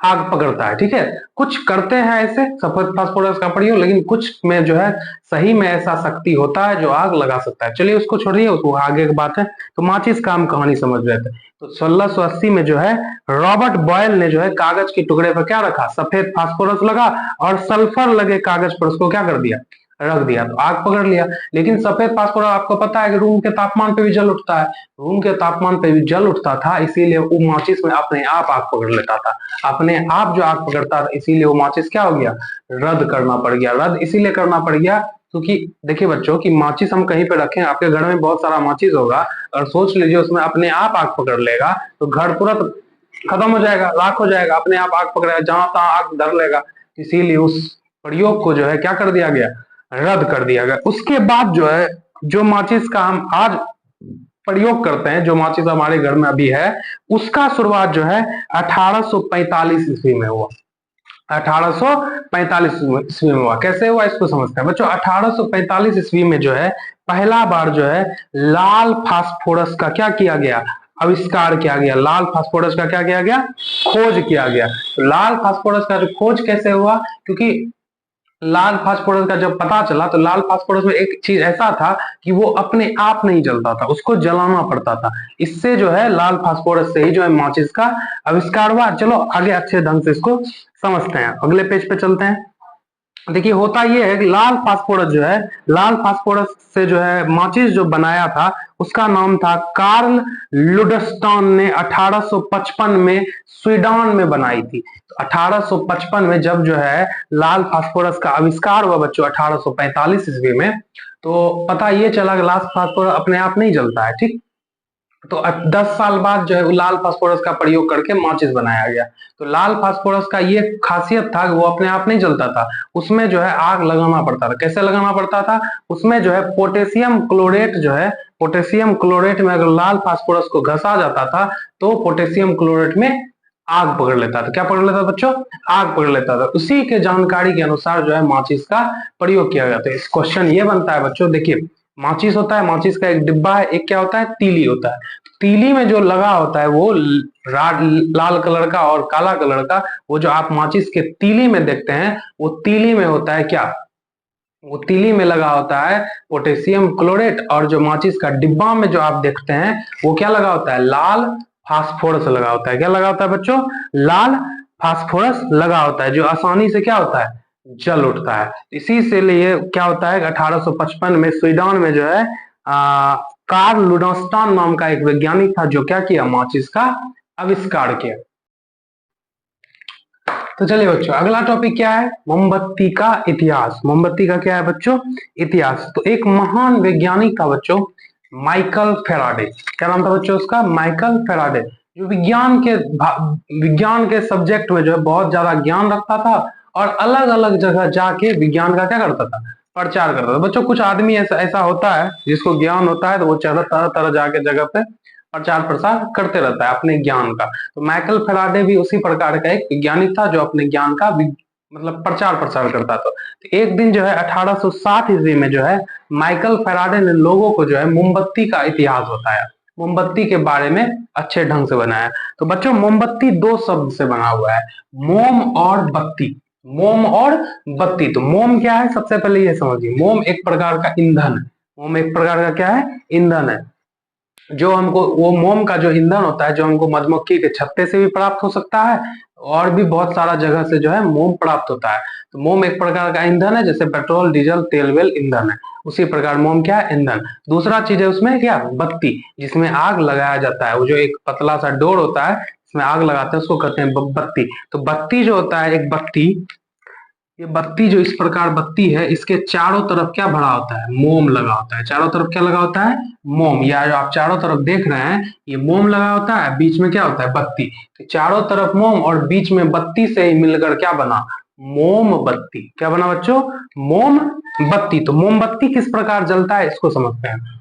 आग पकड़ता है। ठीक है, कुछ करते हैं ऐसे सफेद फास्फोरस का प्रयोग, लेकिन कुछ में जो है सही में ऐसा शक्ति होता है जो आग लगा सकता है। चलिए उसको छोड़िए, उसको आगे की बात है। तो माचिस का हम कहानी समझ रहे थे। तो 1680 में जो है रॉबर्ट बॉयल ने जो है कागज के टुकड़े पर क्या रखा, सफेद फास्फोरस लगा और सल्फर लगे कागज पर उसको क्या कर दिया, रख दिया, तो आग पकड़ लिया। लेकिन सफेद फास्फोरस आपको पता है कि रूम के तापमान पे भी जल उठता है, रूम के तापमान पे भी जल उठता था, इसीलिए वो माचिस में अपने आप आग पकड़ लेता था, अपने आप जो आग पकड़ता था, इसीलिए वो माचिस क्या हो गया, रद्द करना पड़ गया। रद्द इसीलिए करना पड़ गया क्योंकि देखिए बच्चों की माचिस हम कहीं पे रखें, आपके घर में बहुत सारा माचिस होगा और सोच लीजिए उसमें अपने आप आग पकड़ लेगा, तो घर तुरंत खत्म हो जाएगा, राख हो जाएगा, अपने आप आग पकड़ेगा, जहां तहां आग धर लेगा। इसीलिए उस प्रयोग को जो है क्या कर दिया गया, रद्द कर दिया गया। उसके बाद जो है जो माचिस का हम आज प्रयोग करते हैं, जो माचिस हमारे घर में अभी है, उसका शुरुआत जो है 1845 ईस्वी में हुआ। 1845 ईस्वी में हुआ। कैसे हुआ इसको समझते हैं बच्चों। 1845 ईस्वी में जो है पहला बार जो है लाल फास्फोरस का क्या किया गया, आविष्कार किया गया। लाल फास्फोरस का क्या किया गया, खोज किया गया। तो लाल फास्फोरस का जो खोज कैसे हुआ, क्योंकि लाल फास्फोरस का जब पता चला तो लाल फास्फोरस में एक चीज ऐसा था कि वो अपने आप नहीं जलता था, उसको जलाना पड़ता था। इससे जो है लाल फास्फोरस से ही जो है माचिस का आविष्कार हुआ। चलो आगे अच्छे ढंग से इसको समझते हैं, अगले पेज पे चलते हैं। देखिए होता ये है कि लाल फास्फोरस जो है, लाल फास्फोरस से जो है माचिस जो बनाया था उसका नाम था कार्ल लुडस्टॉन ने 1855 में स्वीडन में बनाई थी। तो 1855 में जब जो है लाल फास्फोरस का आविष्कार हुआ बच्चों 1845 ईस्वी में, तो पता ये चला कि लाल फास्फोरस अपने आप नहीं जलता है। ठीक, तो 10 साल बाद जो है लाल फास्फोरस का प्रयोग करके माचिस बनाया गया। तो लाल फास्फोरस का ये खासियत था कि वो अपने आप नहीं जलता था, उसमें जो है आग लगाना पड़ता था। कैसे लगाना पड़ता था, उसमें जो है पोटेशियम क्लोरेट जो है, पोटेशियम क्लोरेट में अगर लाल फास्फोरस को घसा जाता था तो पोटेशियम क्लोरेट में आग पकड़ लेता था। क्या पकड़ लेता था बच्चों, आग पकड़ लेता था। उसी के जानकारी के अनुसार जो है माचिस का प्रयोग किया गया। तो इस क्वेश्चन ये बनता है बच्चों, देखिए माचिस होता है, माचिस का एक डिब्बा है, एक क्या होता है, तीली होता है। तीली में जो लगा होता है वो लाल कलर का और काला कलर का, वो जो आप माचिस के तीली में देखते हैं वो तीली में होता है क्या, वो तीली में लगा होता है पोटेशियम क्लोरेट, और जो माचिस का डिब्बा में जो आप देखते हैं वो क्या लगा होता है, लाल फास्फोरस लगा होता है। क्या लगा होता है बच्चों, लाल फास्फोरस लगा होता है, जो आसानी से क्या होता है, जल उठता है। इसी से लिए क्या होता है 1855 में स्वीडन में जो है कार्ल लुडस्टॉन नाम का एक वैज्ञानिक था जो क्या किया, माचिस का आविष्कार किया। तो चलिए बच्चों अगला टॉपिक क्या है, मोमबत्ती का इतिहास। मोमबत्ती का क्या है बच्चों, इतिहास। तो एक महान वैज्ञानिक था बच्चों, माइकल फेराडे। क्या नाम था बच्चों उसका, माइकल फेराडे, जो विज्ञान के सब्जेक्ट में जो है बहुत ज्यादा ज्ञान रखता था और अलग अलग जगह जाके विज्ञान का क्या करता था, प्रचार करता था। बच्चों कुछ आदमी ऐसा ऐसा होता है जिसको ज्ञान होता है तो वो तरह तरह जाके जगह पे प्रचार प्रसार करते रहता है अपने ज्ञान का। तो माइकल फेराडे भी उसी प्रकार का एक वैज्ञानिक था जो अपने ज्ञान का मतलब प्रचार प्रसार करता था। तो एक दिन जो है 1860 ईस्वी में जो है माइकल फेराडे ने लोगों को जो है मोमबत्ती का इतिहास बताया, मोमबत्ती के बारे में अच्छे ढंग से बनाया। तो बच्चों मोमबत्ती दो शब्द से बना हुआ है, मोम और बत्ती। मोम और बत्ती। तो मोम क्या है, सबसे पहले ये समझिए, मोम एक प्रकार का ईंधन है। मोम एक प्रकार का क्या है, ईंधन है। जो हमको वो मोम का जो ईंधन होता है जो हमको मधुमक्खी के छत्ते से भी प्राप्त हो सकता है और भी बहुत सारा जगह से जो है मोम प्राप्त होता है। तो मोम एक प्रकार का ईंधन है, जैसे पेट्रोल डीजल तेल वेल ईंधन है, उसी प्रकार मोम क्या है, ईंधन। दूसरा चीज है उसमें क्या, बत्ती, जिसमें आग लगाया जाता है। वो जो एक पतला सा डोर होता है इसमें आग लगाते हैं उसको कहते हैं बत्ती। तो बत्ती जो होता है, एक बत्ती ये बत्ती जो इस प्रकार बत्ती है, इसके चारों तरफ क्या भरा होता है? मोम लगा होता है। चारों तरफ क्या लगा होता है? मोम। या जो आप चारों तरफ देख रहे हैं, ये मोम लगा होता है, बीच में क्या होता है? बत्ती। तो चारों तरफ मोम और बीच में बत्ती से ही मिलकर क्या बना? मोमबत्ती। क्या बना बच्चों? मोमबत्ती। तो मोमबत्ती किस प्रकार जलता है, इसको समझते हैं।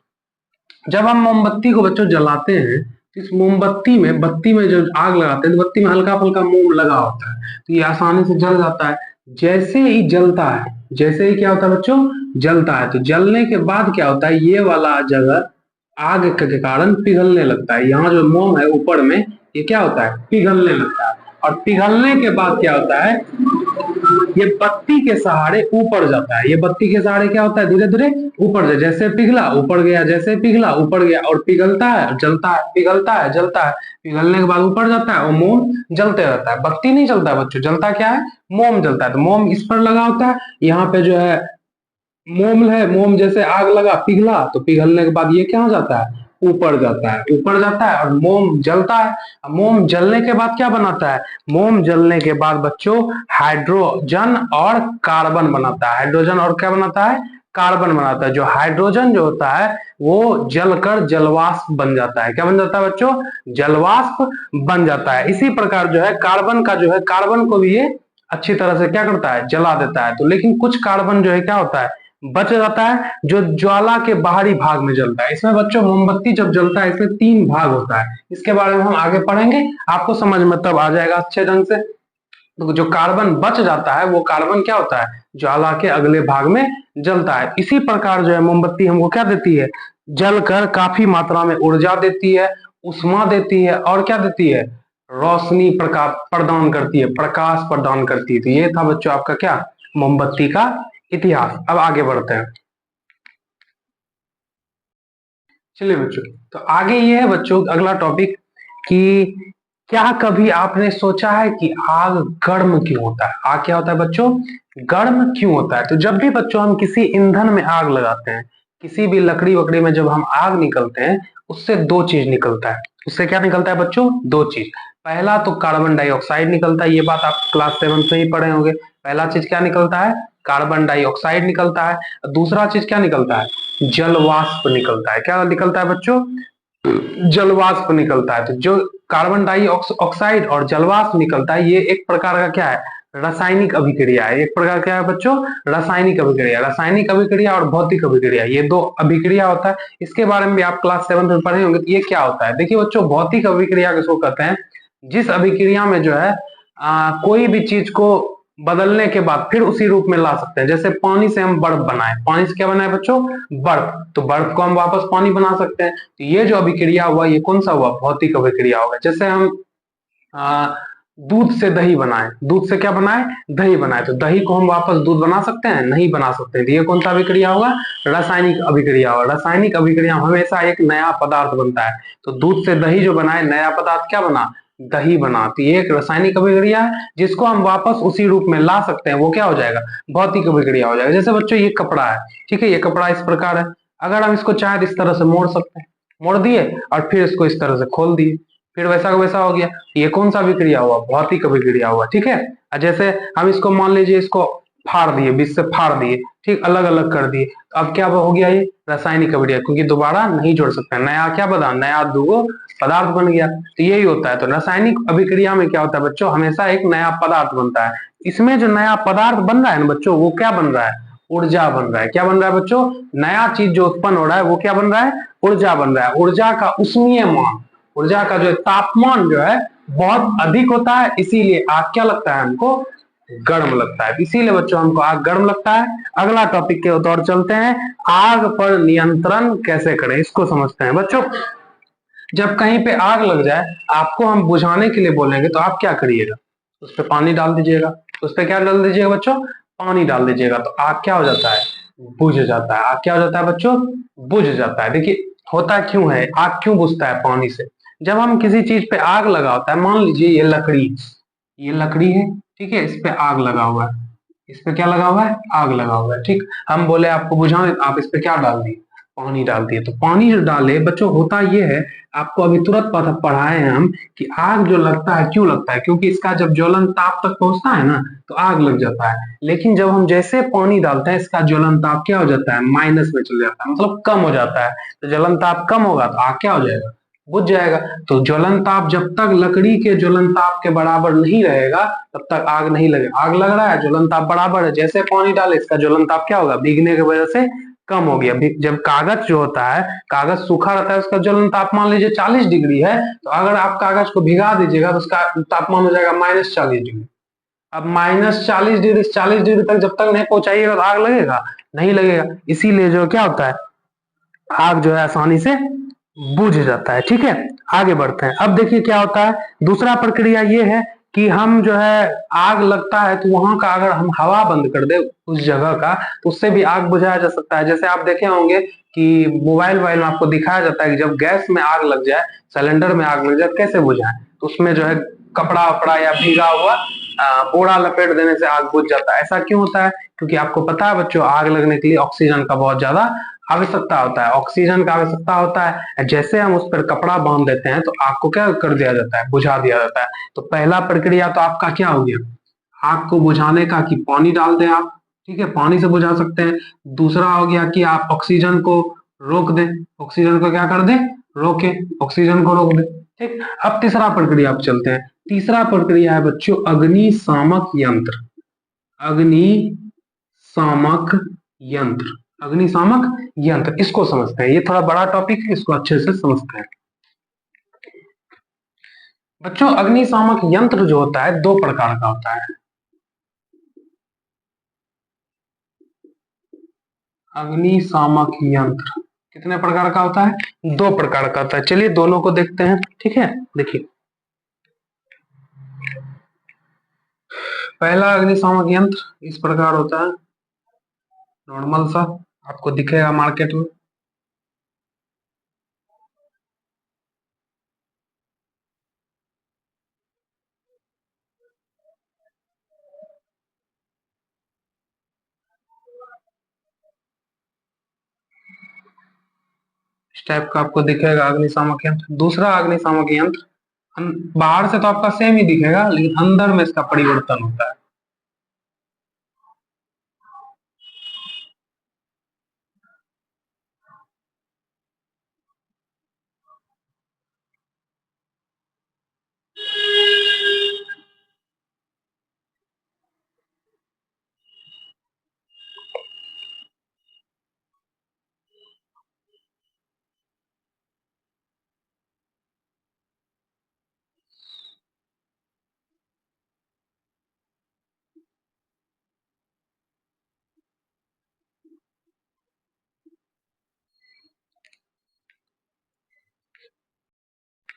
जब हम मोमबत्ती को बच्चों जलाते हैं, तो इस मोमबत्ती में, बत्ती में जब आग लगाते हैं, तो बत्ती में हल्का फुल्का मोम लगा होता है, तो ये आसानी से जल जाता है। जैसे ही जलता है, जैसे ही क्या होता है बच्चों? जलता है, तो जलने के बाद क्या होता है? ये वाला जगह आग के कारण पिघलने लगता है। यहाँ जो मोम है ऊपर में, ये क्या होता है? पिघलने लगता है। और पिघलने के बाद क्या होता है? ये बत्ती के सहारे ऊपर जाता है। ये बत्ती के सहारे क्या होता है? धीरे धीरे ऊपर जाए। जैसे पिघला ऊपर गया, जैसे पिघला ऊपर गया, और पिघलता है जलता है, पिघलता है जलता है, पिघलने के बाद ऊपर जाता है और मोम जलते रहता है। बत्ती नहीं जलता है बच्चों, जलता क्या है? मोम जलता है। तो मोम इस पर लगा होता है, यहाँ पे जो है मोम है, मोम जैसे आग लगा, पिघला, तो पिघलने के बाद ये क्या हो जाता है? ऊपर जाता है, ऊपर जाता है और मोम जलता है। मोम जलने के बाद क्या बनाता है? मोम जलने के बाद बच्चों हाइड्रोजन और कार्बन बनाता है। हाइड्रोजन और क्या बनाता है? कार्बन बनाता है। जो हाइड्रोजन जो होता है वो जलकर जलवाष्प बन जाता है। क्या बन जाता है बच्चों? जलवाष्प बन जाता है। इसी प्रकार जो है कार्बन का जो है, कार्बन को भी ये अच्छी तरह से क्या करता है? जला देता है। तो लेकिन कुछ कार्बन जो है क्या होता है? बच जाता है, जो ज्वाला के बाहरी भाग में जलता है। इसमें बच्चों मोमबत्ती जब जलता है, इसमें 3 भाग होता है। इसके बारे में हम आगे पढ़ेंगे, आपको समझ में तब आ जाएगा अच्छे ढंग से। तो जो कार्बन बच जाता है, वो कार्बन क्या होता है? ज्वाला के अगले भाग में जलता है। इसी प्रकार जो है मोमबत्ती हमको क्या देती है? जलकर काफी मात्रा में ऊर्जा देती है, उष्मा देती है, और क्या देती है? रोशनी प्रकाश प्रदान करती है, प्रकाश प्रदान करती है। तो ये था बच्चों आपका क्या? मोमबत्ती का इतिहास। अब आगे बढ़ते हैं। चलिए बच्चों, तो आगे ये है बच्चों अगला टॉपिक कि क्या कभी आपने सोचा है कि आग गर्म क्यों होता है? आग क्या होता है बच्चों? गर्म क्यों होता है? तो जब भी बच्चों हम किसी ईंधन में आग लगाते हैं, किसी भी लकड़ी वकड़ी में जब हम आग निकलते हैं, उससे 2 चीज निकलता है। उससे क्या निकलता है बच्चों? 2 चीज। पहला तो कार्बन डाइऑक्साइड निकलता है, ये बात आप क्लास 7 में ही पढ़े होंगे। पहला चीज क्या निकलता है? कार्बन डाइऑक्साइड निकलता है। दूसरा चीज क्या निकलता है? जलवाष्प निकलता है। क्या निकलता है बच्चों? जलवाष्प निकलता है। तो जो कार्बन डाइऑक्साइड और जलवाष्प निकलता है, ये एक प्रकार का क्या है? रासायनिक अभिक्रिया है। एक प्रकार क्या है बच्चों? रासायनिक अभिक्रिया। रासायनिक अभिक्रिया और भौतिक अभिक्रिया, ये 2 अभिक्रिया होता है। इसके बारे में भी आप क्लास 7 में पढ़े होंगे। तो ये क्या होता है? देखिए बच्चों, भौतिक अभिक्रिया किसको कहते हैं? जिस अभिक्रिया में जो है कोई भी चीज को बदलने के बाद फिर उसी रूप में ला सकते हैं। जैसे पानी से हम बर्फ बनाए, पानी से क्या बनाए बच्चों? बर्फ। तो बर्फ को हम वापस पानी बना सकते हैं। तो ये जो अभिक्रिया हुआ, ये कौन सा हुआ? भौतिक अभिक्रिया होगा। जैसे हम आ, दूध से दही बनाए, दूध से क्या बनाए? दही बनाए, तो दही को हम वापस दूध बना सकते हैं? नहीं बना सकते। तो ये कौन सा अभिक्रिया होगा? रासायनिक अभिक्रिया होगा। रासायनिक अभिक्रिया हमेशा एक नया पदार्थ बनता है। तो दूध से दही जो बनाए, नया पदार्थ क्या बना? दही बना। तो ये एक रासायनिक अभिक्रिया है, जिसको हम वापस उसी रूप में ला सकते हैं, वो क्या हो जाएगा? भौतिक अभिक्रिया हो जाएगा। जैसे बच्चों ये कपड़ा है, ठीक है, ये कपड़ा इस प्रकार है। अगर हम इसको चाहे तो इस तरह से मोड़ सकते हैं, मोड़ दिए और फिर इसको इस तरह से खोल दिए, फिर वैसा का वैसा हो गया। ये कौन सा अभिक्रिया हुआ? भौतिक अभिक्रिया हुआ। ठीक है। जैसे हम इसको मान लीजिए, इसको फाड़ दिए, बीच से फाड़ दिए, ठीक, अलग अलग कर दिए, तो अब क्या हो गया? ये रासायनिक अभिक्रिया, क्योंकि दोबारा नहीं जोड़ सकते, नया क्या बना? नया दूगो पदार्थ बन गया। तो यही होता है। तो रासायनिक अभिक्रिया में क्या होता है बच्चों? हमेशा एक नया पदार्थ बनता है। इसमें जो नया पदार्थ बन रहा है ना बच्चों, वो क्या बन रहा है? ऊर्जा बन रहा है। क्या बन रहा है बच्चों? नया चीज जो उत्पन्न हो रहा है, वो क्या बन रहा है? ऊर्जा बन रहा है। ऊर्जा का उष्मीय मान, ऊर्जा का जो तापमान जो है बहुत अधिक होता है, इसीलिए आग क्या लगता है हमको? गर्म लगता है। इसीलिए बच्चों हमको आग गर्म लगता है। अगला टॉपिक के ओर चलते हैं, आग पर नियंत्रण कैसे करें, इसको समझते हैं बच्चों। जब कहीं पे आग लग जाए, आपको हम बुझाने के लिए बोलेंगे, तो आप क्या करिएगा? उस पर पानी डाल दीजिएगा। उस पर क्या डाल दीजिएगा बच्चों? पानी डाल दीजिएगा। तो आग क्या हो जाता है? बुझ जाता है। आग क्या हो जाता है बच्चों? बुझ जाता है। देखिए होता क्यों है, आग क्यों बुझता है पानी से? जब हम किसी चीज पे आग लगा होता है, मान लीजिए ये लकड़ी, ये लकड़ी है, ठीक है, इस पे आग लगा हुआ है, इस पे क्या लगा हुआ है? आग लगा हुआ है, ठीक। हम बोले आपको बुझाने, आप इस पे क्या डाल दिए? पानी डाल दिए। तो पानी जो डाले बच्चों, होता ये है, आपको अभी तुरंत पढ़ाए हैं हम कि आग जो लगता है क्यों लगता है, क्योंकि इसका जब ज्वलन ताप तक पहुंचता है ना तो आग लग जाता है। लेकिन जब हम जैसे पानी डालते हैं इसका ज्वलन ताप क्या हो जाता है, माइनस में चले जाता है, मतलब कम हो जाता है। तो ज्वलन ताप कम होगा तो आग क्या हो जाएगा, बुझ जाएगा। तो ज्वलन ताप जब तक लकड़ी के ज्वलन ताप के बराबर नहीं रहेगा तब तक आग नहीं लगेगा। आग लग रहा है, ज्वलन ताप बराबर है, जैसे पानी डाले इसका ज्वलन ताप क्या होगा, भीगने की वजह से कम हो गया। जब कागज जो होता है, कागज सूखा रहता है, उसका ज्वलन तापमान लीजिए 40 डिग्री है, तो अगर आप कागज को भिगा दीजिएगा तो उसका तापमान हो जाएगा -40 डिग्री। अब -40 डिग्री, 40 डिग्री तक जब तक नहीं पहुंचाइएगा तो आग लगेगा, नहीं लगेगा। इसीलिए जो क्या होता है, आग जो है आसानी से बुझ जाता है। ठीक है, आगे बढ़ते हैं। अब देखिए क्या होता है, दूसरा प्रक्रिया ये है कि हम जो है आग लगता है तो वहां का अगर हम हवा बंद कर दे उस जगह का तो उससे भी आग बुझाया जा सकता है। जैसे आप देखे होंगे कि मोबाइल में आपको दिखाया जाता है कि जब गैस में आग लग जाए, सिलेंडर में आग लग जाए, कैसे बुझाएं। तो उसमें जो है कपड़ा वपड़ा या भीगा हुआ बोरा लपेट देने से आग बुझ जाता है। ऐसा क्यों होता है, क्योंकि आपको पता है बच्चों, आग लगने के लिए ऑक्सीजन का बहुत ज्यादा आवश्यकता होता है, ऑक्सीजन का आवश्यकता होता है। जैसे हम उस पर कपड़ा बांध देते हैं तो आग को क्या कर दिया जाता है, बुझा दिया जाता है। तो पहला प्रक्रिया तो आपका क्या हो गया, आग को बुझाने का, कि पानी डाल दें आप, ठीक है, पानी से बुझा सकते हैं। दूसरा हो गया कि आप ऑक्सीजन को रोक दें, ऑक्सीजन को क्या कर दें, रोके, ऑक्सीजन को रोक दें। ठीक, अब तीसरा प्रक्रिया आप चलते हैं। तीसरा प्रक्रिया है बच्चों अग्निशामक यंत्र। अग्निशामक यंत्र, अग्निशामक यंत्र, इसको समझते हैं। ये थोड़ा बड़ा टॉपिक है, इसको अच्छे से समझते हैं बच्चों। अग्निशामक यंत्र जो होता है दो प्रकार का होता है। अग्निशामक यंत्र कितने प्रकार का होता है, दो प्रकार का होता है। चलिए दोनों को देखते हैं। ठीक है, देखिए पहला अग्निशामक यंत्र इस प्रकार होता है, नॉर्मल सा, आपको दिखेगा मार्केट में। इस टाइप का आपको दिखेगा अग्निशामक यंत्र। दूसरा अग्निशामक यंत्र बाहर से तो आपका सेम ही दिखेगा, लेकिन अंदर में इसका परिवर्तन होता है।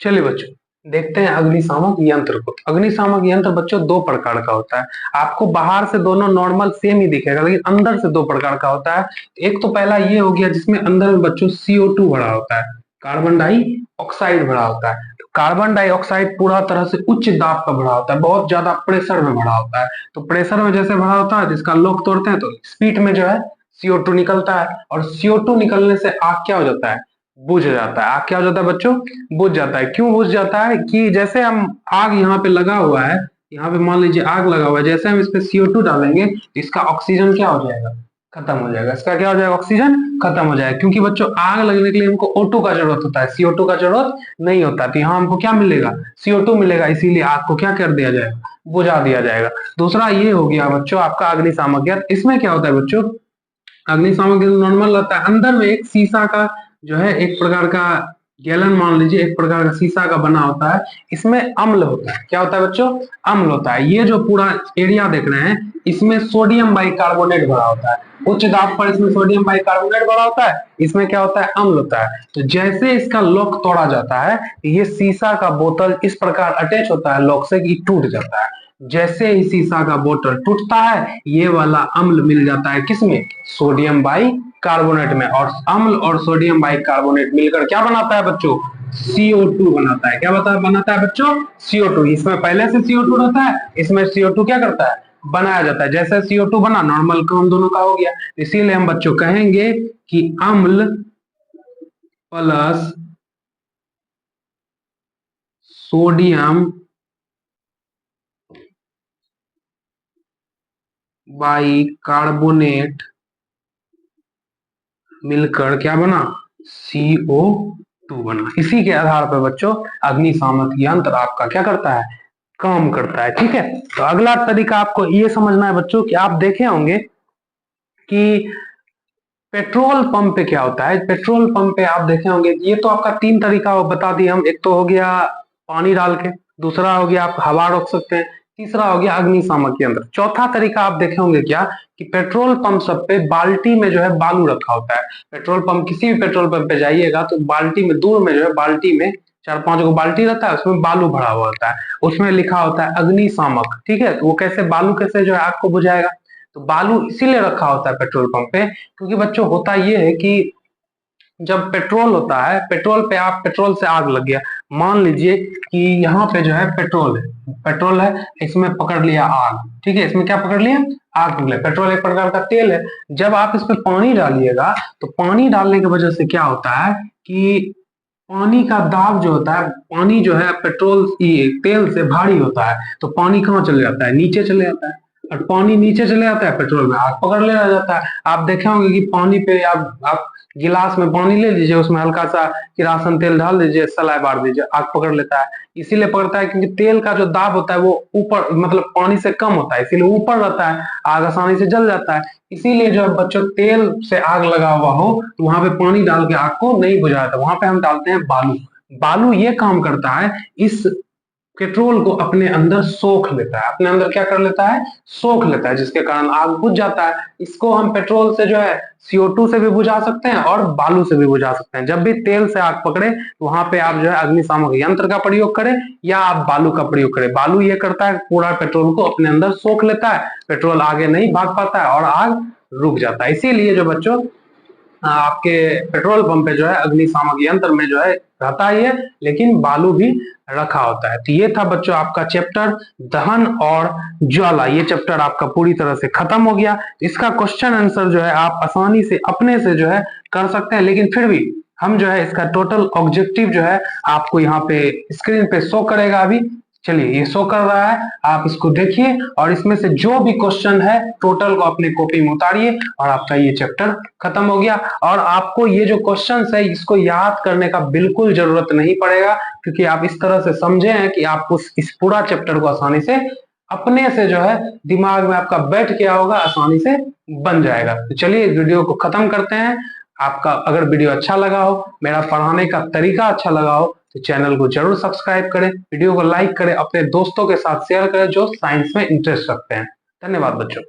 चलिए बच्चों देखते हैं अग्निशामक यंत्र को। अग्निशामक यंत्र बच्चों दो प्रकार का होता है। आपको बाहर से दोनों नॉर्मल सेम ही दिखेगा, लेकिन अंदर से दो प्रकार का होता है। एक तो पहला ये हो गया जिसमें अंदर में बच्चों CO2 भरा होता है, कार्बन डाइऑक्साइड भरा होता है। तो कार्बन डाइऑक्साइड पूरा तरह से उच्च दाब पर भरा होता है, बहुत ज्यादा प्रेशर में भरा होता है। तो प्रेशर में जैसे भरा होता है, जिसका लॉक तोड़ते हैं तो स्पीड में जो है CO2 निकलता है, और CO2 निकलने से आग क्या हो जाता है, बुझ जाता है। आग क्या हो जाता है बच्चों, बुझ जाता है। क्यों बुझ जाता है, कि जैसे हम आग यहाँ पे लगा हुआ है, यहाँ पे मान लीजिए आग लगा हुआ है, जैसे हम इस पे CO2 डालेंगे तो इसका ऑक्सीजन क्या हो जाएगा, खत्म हो जाएगा। इसका क्या हो जाएगा, ऑक्सीजन खत्म हो जाएगा। क्योंकि बच्चों आग लगने के लिए हमको O2 का जरूरत होता है, CO2 का जरूरत नहीं होता। तो यहाँ हमको क्या मिलेगा, CO2 मिलेगा, इसीलिए आग को क्या कर दिया जाएगा, बुझा दिया जाएगा। दूसरा ये हो गया बच्चों आपका अग्निशामक यंत्र। इसमें क्या होता है बच्चों, अग्निशामक नॉर्मल रहता है, अंदर में एक शीशा का जो है एक प्रकार का गैलन मान लीजिए, एक प्रकार का शीशा का बना होता है। इसमें अम्ल होता है, क्या होता है बच्चों, अम्ल होता है। ये जो पूरा एरिया देख रहे हैं इसमें सोडियम बाइकार्बोनेट भरा होता है। उच्च दाब पर इसमें सोडियम बाइकार्बोनेट भरा होता है, इसमें क्या होता है, अम्ल होता है। तो जैसे इसका लॉक तोड़ा जाता है, ये शीशा का बोतल इस प्रकार अटैच होता है लॉक से कि टूट जाता है। जैसे ही शीशा का बोतल टूटता है, ये वाला अम्ल मिल जाता है किसमें, सोडियम बाइकार्बोनेट में। और अम्ल और सोडियम बाइकार्बोनेट मिलकर क्या बनाता है बच्चों, CO2 बनाता है। क्या बनाता है बच्चों, CO2। इसमें पहले से CO2 रहता है, इसमें CO2 क्या करता है, बनाया जाता है। जैसे CO2 बना, नॉर्मल काम दोनों का हो गया। इसीलिए हम बच्चों कहेंगे कि अम्ल प्लस सोडियम बाइकार्बोनेट मिलकर क्या बना, CO2 बना। इसी के आधार पर बच्चों अग्निशामक यंत्र आपका क्या करता है, काम करता है। ठीक है, तो अगला तरीका आपको ये समझना है बच्चों कि आप देखे होंगे कि पेट्रोल पंप पे क्या होता है। पेट्रोल पंप पे आप देखे होंगे, ये तो आपका 3 तरीका बता दिए हम। एक तो हो गया पानी डाल के, दूसरा हो गया आप हवा रोक सकते हैं, तीसरा हो गया अग्निशामक यंत्र। चौथा तरीका आप देखे होंगे क्या कि पेट्रोल पंप सब पे बाल्टी में जो है बालू रखा होता है। पेट्रोल पंप, किसी भी पेट्रोल पंप पे जाइएगा तो बाल्टी में, दूर में जो है बाल्टी में 4-5 गो बाल्टी रहता है, उसमें बालू भरा हुआ होता है, उसमें लिखा होता है अग्निशामक। ठीक है, तो वो कैसे बालू कैसे जो है आग को बुझाएगा। तो बालू इसीलिए रखा होता है पेट्रोल पंप पे क्योंकि बच्चों होता ये है कि जब पेट्रोल होता है, पेट्रोल पे आप, पेट्रोल से आग लग गया, मान लीजिए कि यहाँ पे जो है पेट्रोल है, इसमें पकड़ लिया आग। ठीक है, इसमें क्या पकड़ लिया, आग पकड़ लिया। पेट्रोल एक प्रकार का तेल है। जब आप इसमें पानी डालिएगा तो पानी डालने की वजह से क्या होता है कि पानी का दाब जो होता है, पानी जो है पेट्रोल तेल से भारी होता है, तो पानी कहाँ चले जाता है, नीचे चले जाता है। और पानी नीचे चले जाता है, पेट्रोल में आग पकड़ ले जाता है। आप देखे होंगे कि पानी पे आप गिलास में पानी ले लीजिए, उसमें हल्का सा किरासन तेल डाल दीजिए, सलाई बार दीजिए, आग पकड़ लेता है। इसीलिए पकड़ता है क्योंकि तेल का जो दाब होता है वो ऊपर, मतलब पानी से कम होता है, इसीलिए ऊपर रहता है, आग आसानी से जल जाता है। इसीलिए जब बच्चों तेल से आग लगा हुआ हो तो वहां पे पानी डाल के आग को नहीं बुझाता, वहां पे हम डालते हैं बालू। बालू ये काम करता है, इस पेट्रोल को अपने अंदर सोख लेता है, अपने अंदर क्या कर लेता है, सोख लेता है, जिसके कारण आग बुझ जाता है। इसको हम पेट्रोल से जो है CO2 से भी बुझा सकते हैं और बालू से भी बुझा सकते हैं। जब भी तेल से आग पकड़े तो वहां पे आप जो है अग्निशामक यंत्र का प्रयोग करें या आप बालू का प्रयोग करें। बालू ये करता है, पूरा पेट्रोल को अपने अंदर सोख लेता है, पेट्रोल आगे नहीं भाग पाता है और आग रुक जाता है। इसीलिए जो बच्चों आपके पेट्रोल पंप पे जो है अग्निशामक यंत्र में जो है रहता ही है, लेकिन बालू भी रखा होता है। तो ये था बच्चों आपका चैप्टर दहन और ज्वाला। ये चैप्टर आपका पूरी तरह से खत्म हो गया। इसका क्वेश्चन आंसर जो है आप आसानी से अपने से जो है कर सकते हैं, लेकिन फिर भी हम जो है इसका टोटल ऑब्जेक्टिव जो है आपको यहाँ पे स्क्रीन पे शो करेगा अभी। चलिए, ये शो कर रहा है, आप इसको देखिए और इसमें से जो भी क्वेश्चन है टोटल को अपने कॉपी में उतारिए और आपका ये चैप्टर खत्म हो गया। और आपको ये जो क्वेश्चंस है इसको याद करने का बिल्कुल जरूरत नहीं पड़ेगा, क्योंकि आप इस तरह से समझे हैं कि आप इस पूरा चैप्टर को आसानी से अपने से जो है दिमाग में आपका बैठ गया होगा, आसानी से बन जाएगा। तो चलिए इस वीडियो को खत्म करते हैं। आपका अगर वीडियो अच्छा लगा हो, मेरा पढ़ाने का तरीका अच्छा लगा हो, तो चैनल को जरूर सब्सक्राइब करें, वीडियो को लाइक करें, अपने दोस्तों के साथ शेयर करें जो साइंस में इंटरेस्ट रखते हैं। धन्यवाद बच्चों।